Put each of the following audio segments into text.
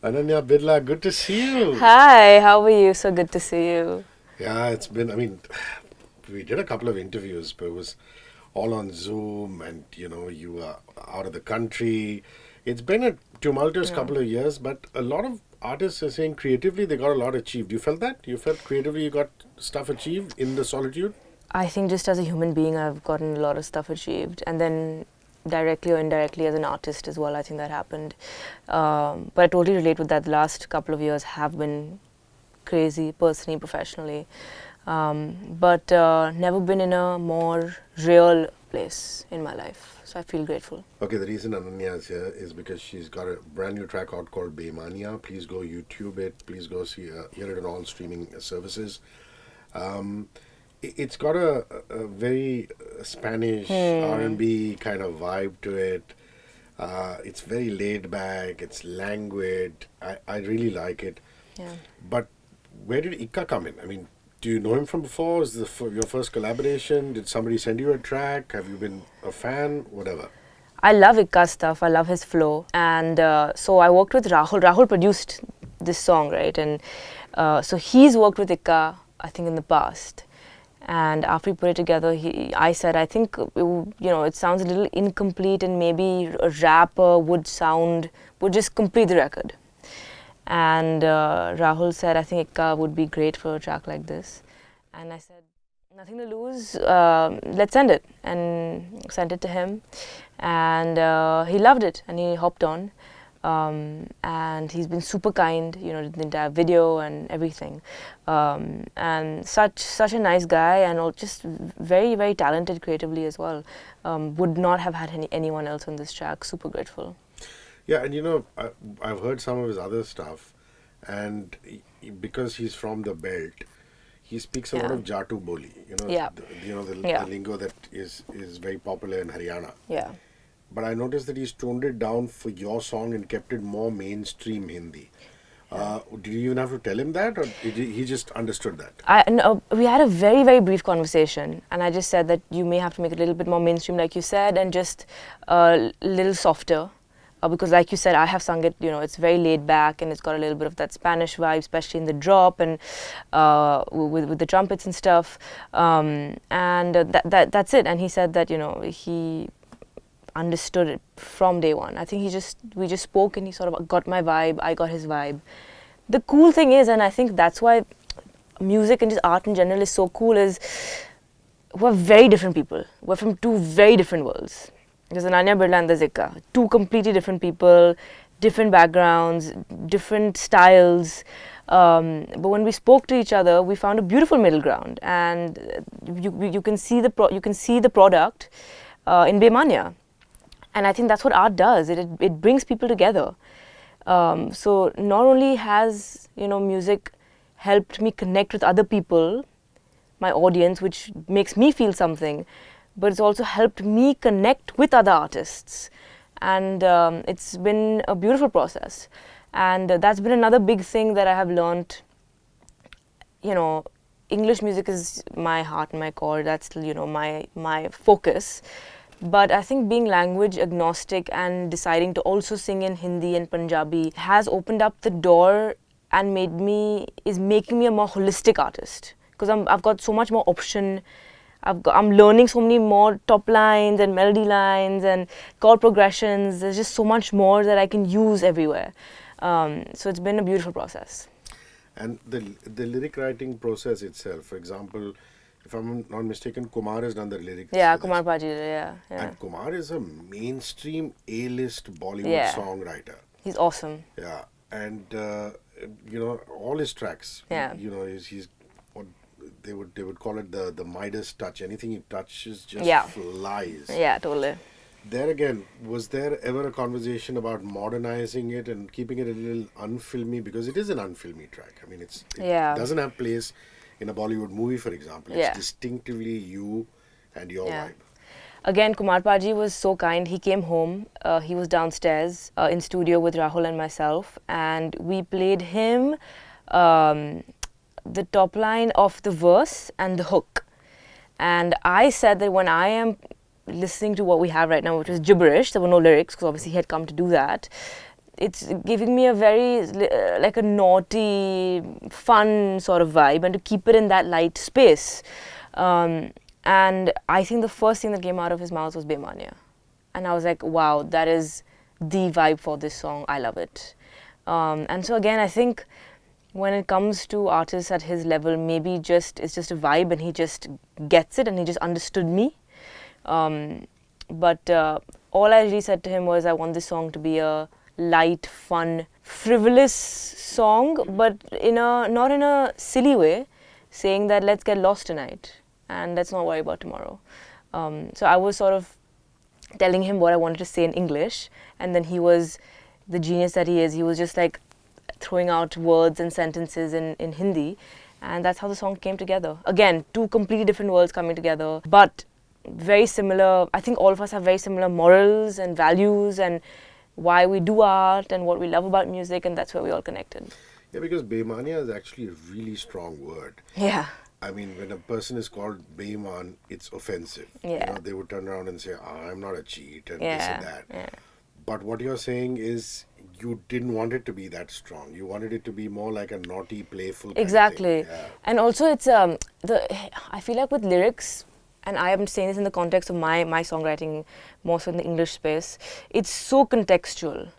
Ananya Birla, good to see you. Hi, how are you? So good to see you. Yeah, it's been, we did a couple of interviews, but it was all on Zoom and, you were out of the country. It's been a tumultuous Yeah. couple of years, but a lot of artists are saying creatively they got a lot achieved. You felt that? You felt creatively you got stuff achieved in the solitude? I think just as a human being, I've gotten a lot of stuff achieved, and then directly or indirectly as an artist as well, I think that happened. But I totally relate with that. The last couple of years have been crazy, personally, professionally, but never been in a more real place in my life. So I feel grateful. Okay, the reason Ananya is here is because she's got a brand new track out called Bay Mania. Please go YouTube it. Please go hear it on all streaming services. Um, it's got a very Spanish Hmm. R&B kind of vibe to it. It's very laid back. It's languid. I really like it. Yeah. But where did Ika come in? I mean, do you know him from before? Is this your first collaboration? Did somebody send you a track? Have you been a fan? Whatever. I love Ikka's stuff. I love his flow, and so I worked with Rahul. Rahul produced this song, right? And so he's worked with Ikka, I think, in the past. And after we put it together, I said, I think it sounds a little incomplete, and maybe a rapper would just complete the record. And Rahul said, I think Ikka would be great for a track like this. And I said, nothing to lose. Let's send it, and sent it to him, and he loved it, and he hopped on. And he's been super kind, the entire video and everything, and such a nice guy, and just very very talented creatively as well. Would not have had anyone else on this track. Super grateful. Yeah, and I've heard some of his other stuff, and because he's from the belt, he speaks a lot Yeah, of Jatu Boli. yeah, The yeah, lingo that is very popular in Haryana. yeah. But I noticed that he's toned it down for your song and kept it more mainstream Hindi. Yeah. Did you even have to tell him that, or he just understood that? No, we had a very, very brief conversation, and I just said that you may have to make it a little bit more mainstream, like you said, and just a little softer. Because, like you said, I have sung it, it's very laid back, and it's got a little bit of that Spanish vibe, especially in the drop and with the trumpets and stuff. And that's it. And he said that, he understood it from day one. I think we just spoke, and he sort of got my vibe, I got his vibe. The cool thing is, and I think that's why music and just art in general is so cool, is we're very different people. We're from two very different worlds. There's Ananya Birla and there's Ikka. Two completely different people, different backgrounds, different styles. But when we spoke to each other, we found a beautiful middle ground, and you can see the product in Bay Mania. And I think that's what art does. It brings people together. So not only has music helped me connect with other people, my audience, which makes me feel something, but it's also helped me connect with other artists, and it's been a beautiful process. And that's been another big thing that I have learned. You know, English music is my heart and my core. That's my focus. But I think being language agnostic and deciding to also sing in Hindi and Punjabi has opened up the door and is making me a more holistic artist, because I've got so much more option. I'm learning so many more top lines and melody lines and chord progressions. There's just so much more that I can use everywhere. So it's been a beautiful process. And the lyric writing process itself, for example, if I'm not mistaken, Kumar has done the lyrics Yeah, for Kumar this. Paji, yeah, yeah, And Kumar is a mainstream A-list Bollywood yeah. songwriter. He's awesome. Yeah, and all his tracks, Yeah, he's what they would call it the Midas touch. Anything he touches just yeah, flies. yeah, totally. There again, was there ever a conversation about modernizing it and keeping it a little unfilmy, because it is an unfilmy track. I mean, it Yeah, doesn't have place in a Bollywood movie, for example. It's yeah, distinctively you and your yeah. vibe. Again, Kumar Paji was so kind. He came home. He was downstairs in studio with Rahul and myself, and we played him um, the top line of the verse and the hook. And I said that when I am listening to what we have right now, which was gibberish, there were no lyrics, because obviously he had come to do that. it's giving me a very like a naughty, fun sort of vibe, and to keep it in that light space. And I think the first thing that came out of his mouth was Bay Mania. And I was like, wow, that is the vibe for this song. I love it. And so again, I think when it comes to artists at his level, maybe it's just a vibe, and he just gets it, and he just understood me. But all I really said to him was, I want this song to be a light, fun, frivolous song, but not in a silly way, saying that let's get lost tonight and let's not worry about tomorrow. So I was sort of telling him what I wanted to say in English, and then he was, the genius that he is, he was just like throwing out words and sentences in Hindi, and that's how the song came together. Again, two completely different worlds coming together, but very similar. I think all of us have very similar morals and values and why we do art and what we love about music, and that's where we all connected. Yeah, because Bay Mania is actually a really strong word. Yeah. I mean, when a person is called Bayman, it's offensive. Yeah. They would turn around and say, I'm not a cheat and Yeah. this and that. Yeah. But what you're saying is you didn't want it to be that strong. You wanted it to be more like a naughty, playful kind Exactly. of thing. Yeah. And also it's I feel like with lyrics, and I am saying this in the context of my songwriting, more so in the English space, it's so contextual.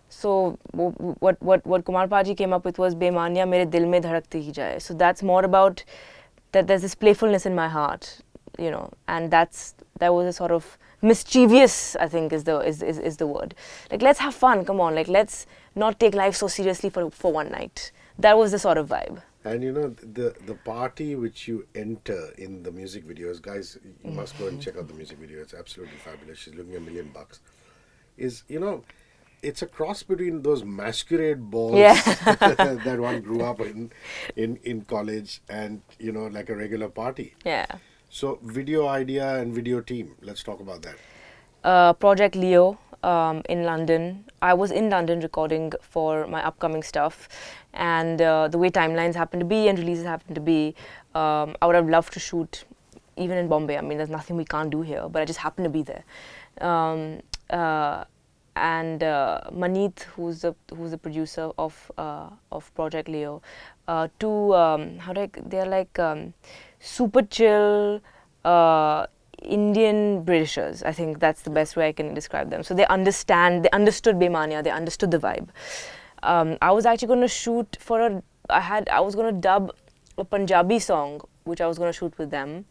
So what Kumar Paji came up with was Bay Mania mere dil mein dhadakti hi jaye. So that's more about that there's this playfulness in my heart, and that was a sort of mischievous, I think is the word. Like, let's have fun, come on, like let's not take life so seriously for one night. That was the sort of vibe. And the party which you enter in the music videos, guys, you must go and check out the music video. It's absolutely fabulous. She's looking $1 million. Is it's a cross between those masquerade balls that one grew up in college and like a regular party. Yeah. So video idea and video team. Let's talk about that. Project Leo in London. I was in London recording for my upcoming stuff, and the way timelines happen to be and releases happen to be, I would have loved to shoot even in Bombay. I mean, there's nothing we can't do here, but I just happened to be there. And Maneet, who's the producer of Project Leo, they're like super chill Indian Britishers. I think that's the best way I can describe them. So they understood Bay Mania, they understood the vibe. I was actually going to shoot I was going to dub a Punjabi song, which I was going to shoot with them.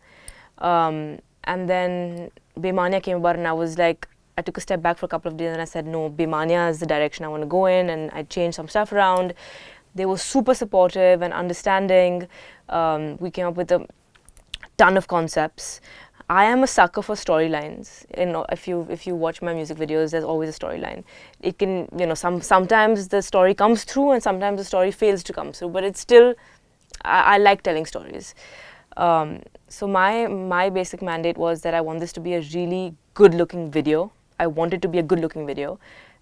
And then Bay Mania came about, and I took a step back for a couple of days, and I said, no, Bay Mania is the direction I want to go in, and I changed some stuff around. They were super supportive and understanding. We came up with a ton of concepts. I am a sucker for storylines. If you watch my music videos, there's always a storyline. It can, sometimes the story comes through, and sometimes the story fails to come through. But it's still, I like telling stories. So my basic mandate was that I want this to be a really good-looking video. I want it to be a good-looking video,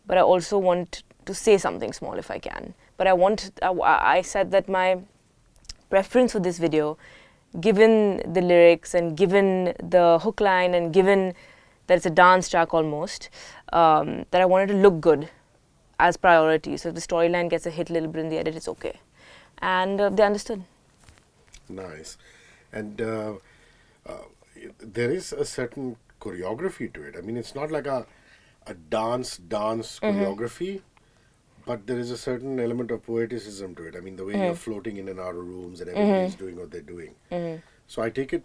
but I also want to say something small if I can. But I said that my preference for this video, given the lyrics and given the hook line and given that it's a dance track almost, that I wanted to look good as priority. So if the storyline gets a hit a little bit in the edit, it's okay. And they understood. Nice. And there is a certain choreography to it. I mean, it's not like a dance choreography, but there is a certain element of poeticism to it. I mean, the way you're floating in and out of rooms and everybody's doing what they're doing. So I take it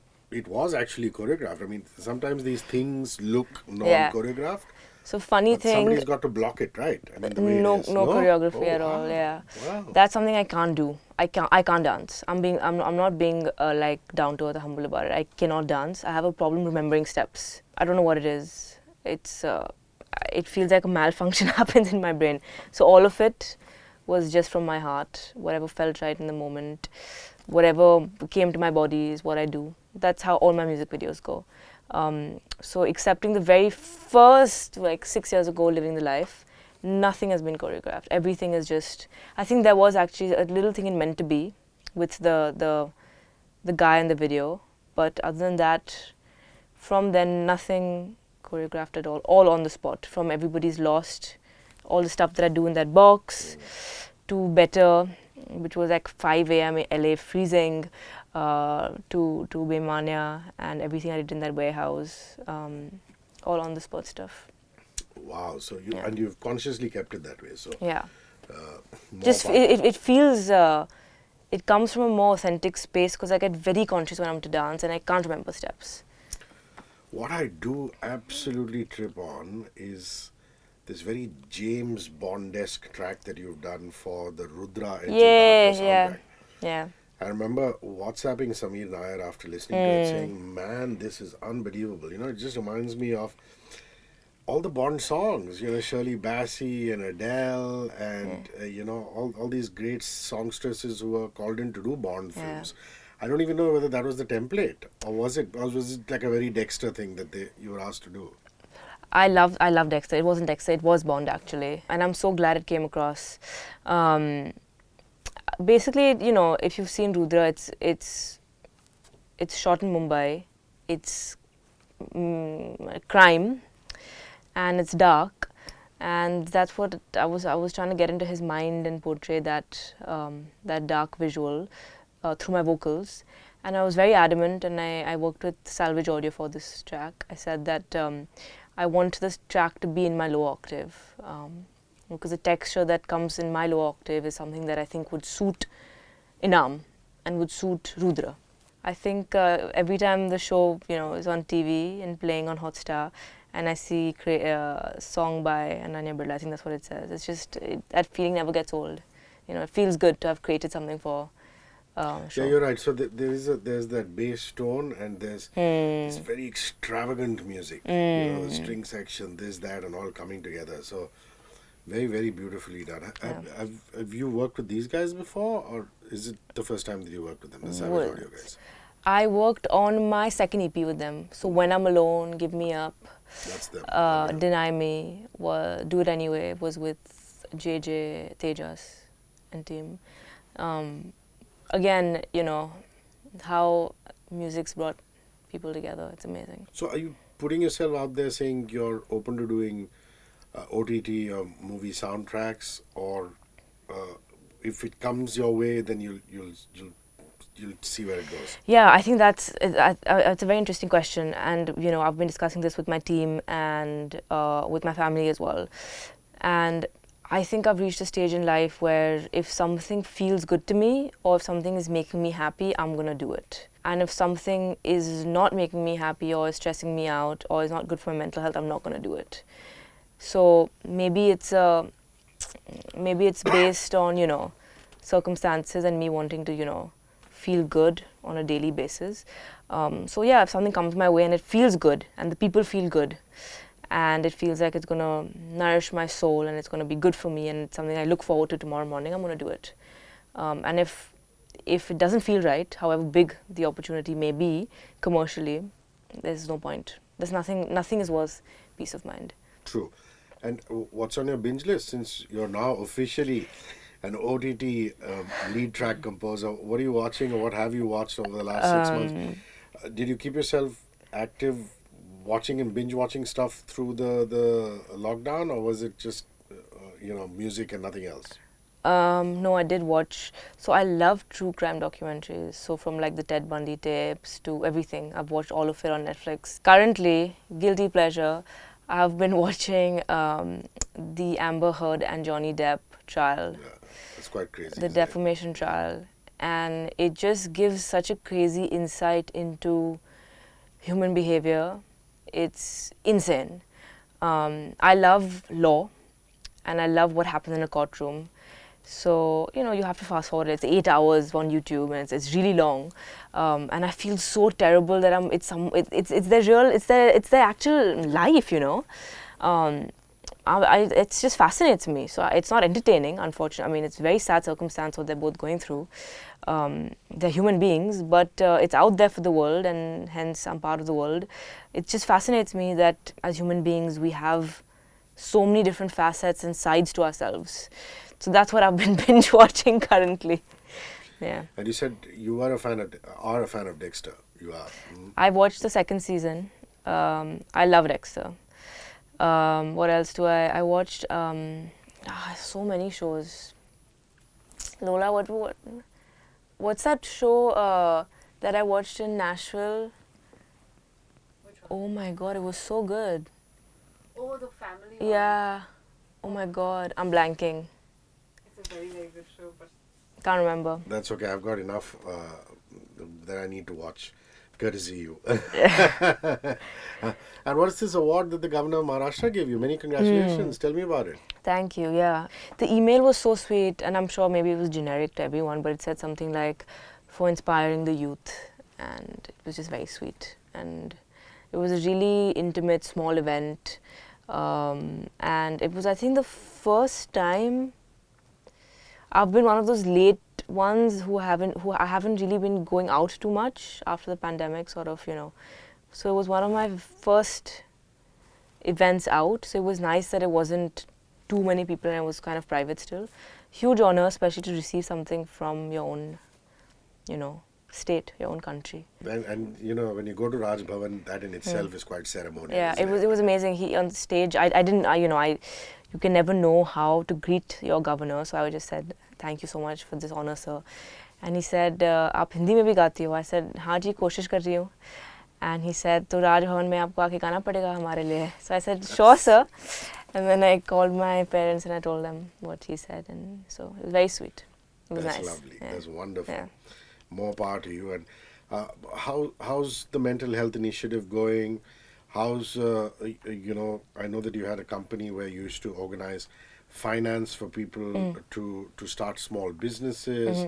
was actually choreographed. I mean, sometimes these things look non-choreographed. So funny thing, somebody's got to block it, right? I mean, the way no it is. choreography at all. Yeah, wow. That's something I can't do. I can't dance. I'm not being like down to earth, humble about it. I cannot dance. I have a problem remembering steps. I don't know what it is. It feels like a malfunction happens in my brain. So all of it was just from my heart. Whatever felt right in the moment, whatever came to my body is what I do. That's how all my music videos go. So accepting the very first, 6 years ago, living the life, nothing has been choreographed. Everything is just, I think there was actually a little thing in Meant to Be with the guy in the video. But other than that, from then, nothing choreographed at all on the spot. From Everybody's Lost, all the stuff that I do in that box, to Better, which was like 5 a.m. in LA freezing, to Bay Mania and everything I did in that warehouse, all on the spot stuff. Wow. So and you've consciously kept it that way. So Yeah. just it feels it comes from a more authentic space because I get very conscious when I'm to dance and I can't remember steps. What I do absolutely trip on is this very James Bond-esque track that you've done for the Rudra soundtrack. Yeah. I remember WhatsApping Sameer Nair after listening to it, saying, "Man, this is unbelievable." It just reminds me of all the Bond songs, Shirley Bassey and Adele and, all these great songstresses who were called in to do Bond films. I don't even know whether that was the template or was it like a very Dexter thing that you were asked to do? I love Dexter. It wasn't Dexter, it was Bond actually. And I'm so glad it came across. Basically, if you've seen Rudra, it's shot in Mumbai. It's crime. And it's dark, and that's what I was trying to get into his mind and portray that that dark visual through my vocals. And I was very adamant, and I worked with Salvage Audio for this track. I said that I want this track to be in my low octave, because the texture that comes in my low octave is something that I think would suit Inam and would suit Rudra. I think every time the show is on TV and playing on Hotstar, and I see a song by Ananya Birla, I think that's what it says. It's just, that feeling never gets old. It feels good to have created something for show. Yeah, you're right. So there's that bass tone and there's this very extravagant music. The string section, this, that, and all coming together. So very, very beautifully done. Have you worked with these guys before, or is it the first time that you worked with them, the Savage Audio guys? I worked on my second EP with them. So When I'm Alone, Give Me Up, that's them. Deny Me, Do It Anyway was with JJ, Tejas and team. Again, how music's brought people together, it's amazing. So are you putting yourself out there saying you're open to doing OTT or movie soundtracks, or if it comes your way, then you'll see where it goes? Yeah, I think that's a very interesting question, and I've been discussing this with my team and with my family as well. And I think I've reached a stage in life where if something feels good to me or if something is making me happy, I'm gonna do it. And if something is not making me happy or is stressing me out or is not good for my mental health, I'm not gonna do it. So maybe it's based on circumstances and me wanting to feel good on a daily basis. So yeah, if something comes my way and it feels good and the people feel good and it feels like it's going to nourish my soul and it's going to be good for me and it's something I look forward to tomorrow morning, I'm going to do it. And if it doesn't feel right, however big the opportunity may be commercially, there's no point. There's nothing is worth peace of mind. True. And what's on your binge list, since you're now officially an OTT lead track composer? What are you watching, or what have you watched over the last 6 months? Did you keep yourself active watching and binge watching stuff through the lockdown, or was it just music and nothing else? No, I did watch. So I love true crime documentaries. So from like the Ted Bundy tapes to everything, I've watched all of it on Netflix. Currently, guilty pleasure, I've been watching the Amber Heard and Johnny Depp trial. Yeah, it's quite crazy. The defamation trial. And it just gives such a crazy insight into human behavior. It's insane. I love law and I love what happens in a courtroom. So, you have to fast forward. It's 8 hours on YouTube and it's really long. And I feel so terrible that it's their actual life, it just fascinates me. So it's not entertaining, unfortunately. I mean, it's a very sad circumstance what they're both going through. They're human beings, but it's out there for the world, and hence I'm part of the world. It just fascinates me that as human beings, we have so many different facets and sides to ourselves. So that's what I've been binge watching currently. Yeah. And you said you are a fan of Dexter. You are. I watched the second season. I love Dexter. What else do I watched? So many shows. Lola, what's that show that I watched in Nashville? Which one? Oh my god, it was so good. Oh, the family one. Yeah. Oh my god, I'm blanking. It's a very, very good show, but Can't remember. That's okay. I've got enough that I need to watch. Courtesy you. And what is this award that the governor of Maharashtra gave you? Many congratulations. Tell me about it. Thank you. Yeah. The email was so sweet, and I'm sure maybe it was generic to everyone, but it said something like, for inspiring the youth. And it was just very sweet. And it was a really intimate, small event. And it was, I think, the first time I've been one of those late ones who I haven't really been going out too much after the pandemic, sort of, So it was one of my first events out. So it was nice that it wasn't too many people and it was kind of private still. Huge honor, especially to receive something from your own, state, your own country. And when you go to Raj Bhavan, that in itself is quite ceremonial. Yeah, isn't it was amazing. He on stage. I didn't. You can never know how to greet your governor. So I just said, "Thank you so much for this honor, sir." And he said, "आप हिंदी में भी गाती हो?" I said, "हाँ जी, कोशिश कर रही हूँ." And he said, "तो राज भवन में आपको आके गाना पड़ेगा हमारे लिए." So I said, "Sure, sir." And then I called my parents and I told them what he said, and so it was very sweet. It was That's nice. lovely. Yeah. That's wonderful. Yeah. More power to you. And how's the mental health initiative going? How's I know that you had a company where you used to organize finance for people to start small businesses,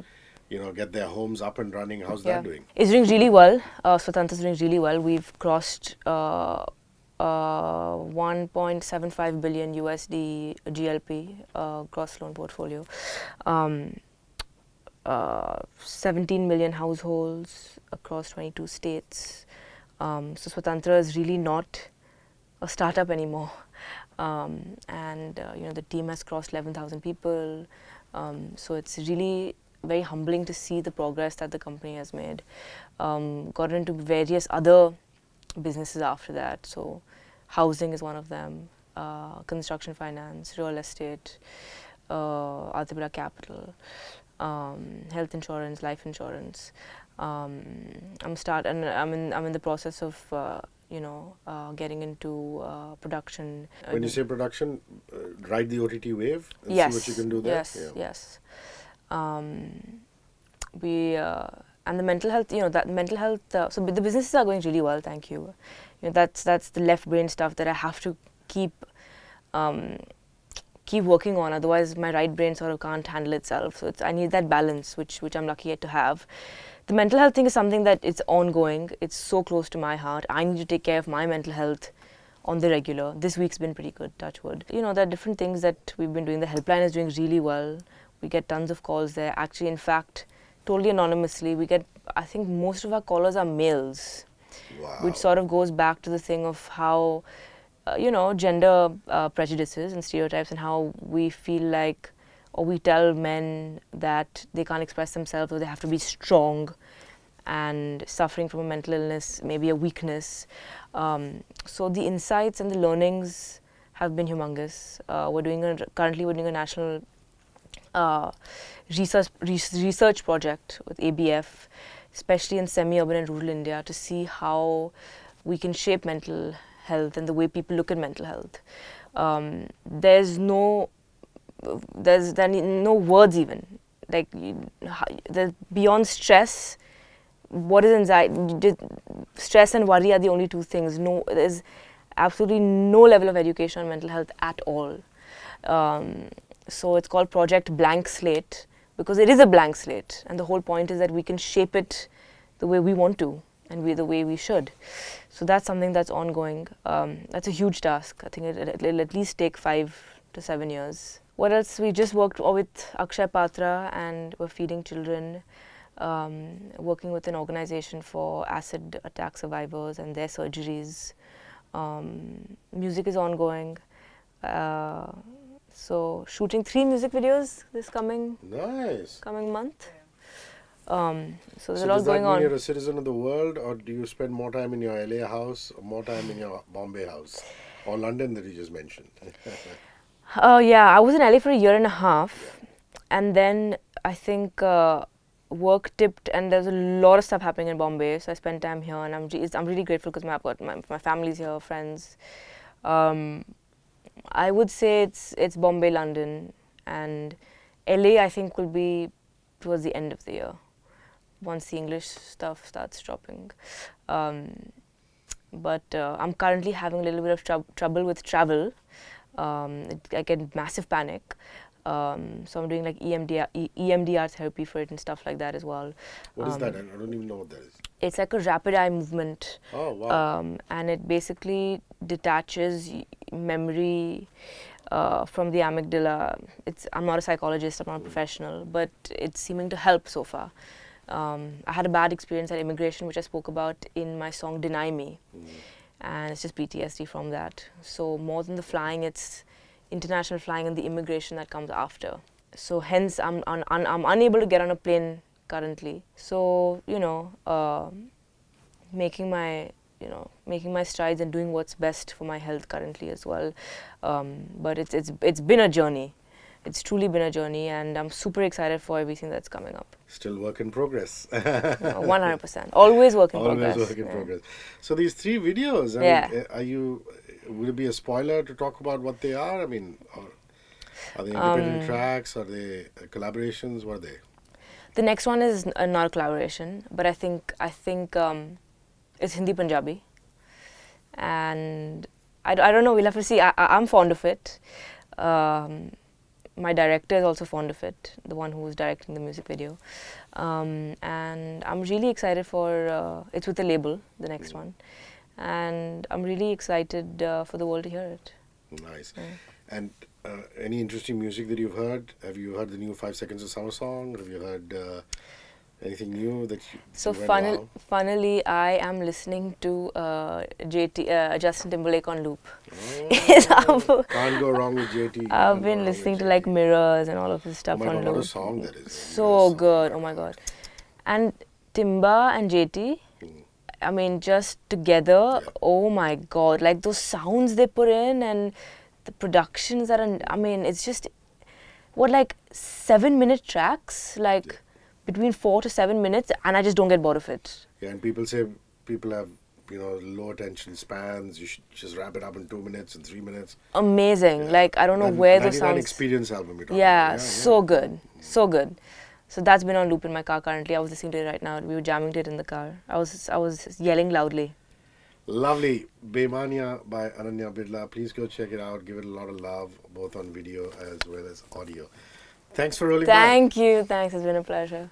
get their homes up and running. How's that doing? It's doing really well. Swatantra's doing really well. We've crossed 1.75 billion USD GLP, gross loan portfolio. 17 million households across 22 states. So Swatantra is really not a startup anymore. The team has crossed 11,000 people. So it's really very humbling to see the progress that the company has made. Got into various other businesses after that. So housing is one of them, construction finance, real estate, Aditya Birla Capital, health insurance, life insurance. I'm in the process of getting into production. When you say production, ride the OTT wave and Yes. see what you can do there. Yes. And the mental health, that mental health. So the businesses are going really well. Thank you. That's the left brain stuff that I have to keep working on. Otherwise, my right brain sort of can't handle itself. So I need that balance, which I'm lucky to have. The mental health thing is something that it's ongoing. It's so close to my heart. I need to take care of my mental health on the regular. This week's been pretty good, touch wood. There are different things that we've been doing. The helpline is doing really well. We get tons of calls there. Actually, in fact, totally anonymously, I think most of our callers are males. Wow. Which sort of goes back to the thing of how, gender prejudices and stereotypes and how we feel like, or we tell men that they can't express themselves or they have to be strong, and suffering from a mental illness, maybe a weakness. So the insights and the learnings have been humongous. Currently we're doing a national research project with ABF, especially in semi-urban and rural India, to see how we can shape mental health and the way people look at mental health. There's no words even. Like, beyond stress, what is anxiety? Stress and worry are the only two things. There's absolutely no level of education on mental health at all. So it's called Project Blank Slate, because it is a blank slate, and the whole point is that we can shape it the way we want to and the way we should. So that's something that's ongoing. That's a huge task. I think it'll at least take 5 to 7 years. What else? We just worked with Akshay Patra and we're feeding children, working with an organization for acid attack survivors and their surgeries. Music is ongoing. So shooting 3 music videos this coming month. So there's a lot does that going mean on. you're a citizen of the world, or do you spend more time in your LA house or more time in your Bombay house or London that you just mentioned? Yeah, I was in LA for a year and a half, and then I think work tipped, and there's a lot of stuff happening in Bombay. So I spent time here, and I'm really grateful because my family's here, friends. I would say it's Bombay, London, and LA. I think will be towards the end of the year, once the English stuff starts dropping. But I'm currently having a little bit of trouble with travel. I get massive panic. So I'm doing like EMDR therapy for it and stuff like that as well. What is that? I don't even know what that is. It's like a rapid eye movement. Oh, wow. And it basically detaches memory from the amygdala. I'm not a psychologist, I'm not a professional, but it's seeming to help so far. I had a bad experience at immigration, which I spoke about in my song Deny Me. And it's just PTSD from that. So more than the flying, it's international flying and the immigration that comes after. So hence I'm unable to get on a plane currently. So making my strides and doing what's best for my health currently as well. But it's been a journey. It's truly been a journey, and I'm super excited for everything that's coming up. Still work in progress. 100%. Always work in progress. Always work in progress. So these 3 videos, I mean, would it be a spoiler to talk about what they are? I mean, are they independent tracks? Are they collaborations? What are they? The next one is not a collaboration, but I think it's Hindi Punjabi, and I don't know. We'll have to see. I'm fond of it. My director is also fond of it, the one who was directing the music video, and I'm really excited for. It's with the label, the next one, and I'm really excited for the world to hear it. Nice. And any interesting music that you've heard? Have you heard the new 5 Seconds of Summer song? Have you heard anything new that you So went, wow? funnily, I am listening to Justin Timberlake on loop. Oh, can't go wrong with JT. I've been listening to like Mirrors and all of this stuff on loop. What a song that is. So good, oh my god. And Timba and JT, I mean, just together, oh my god, like those sounds they put in and the productions that are, I mean, it's just, like 7-minute tracks, like between 4 to 7 minutes, and I just don't get bored of it. Yeah, and people say people have, low attention spans. You should just wrap it up in 2 minutes and 3 minutes. Amazing. Like, I don't know where those sounds... Experience album you're talking yeah, about. so good. So good. So that's been on loop in my car currently. I was listening to it right now. We were jamming to it in the car. I was yelling loudly. Lovely. Bay Mania by Ananya Birla. Please go check it out. Give it a lot of love, both on video as well as audio. Thanks for rolling by. Thank you. Thanks. It's been a pleasure.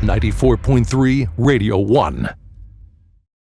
94.3 Radio 1.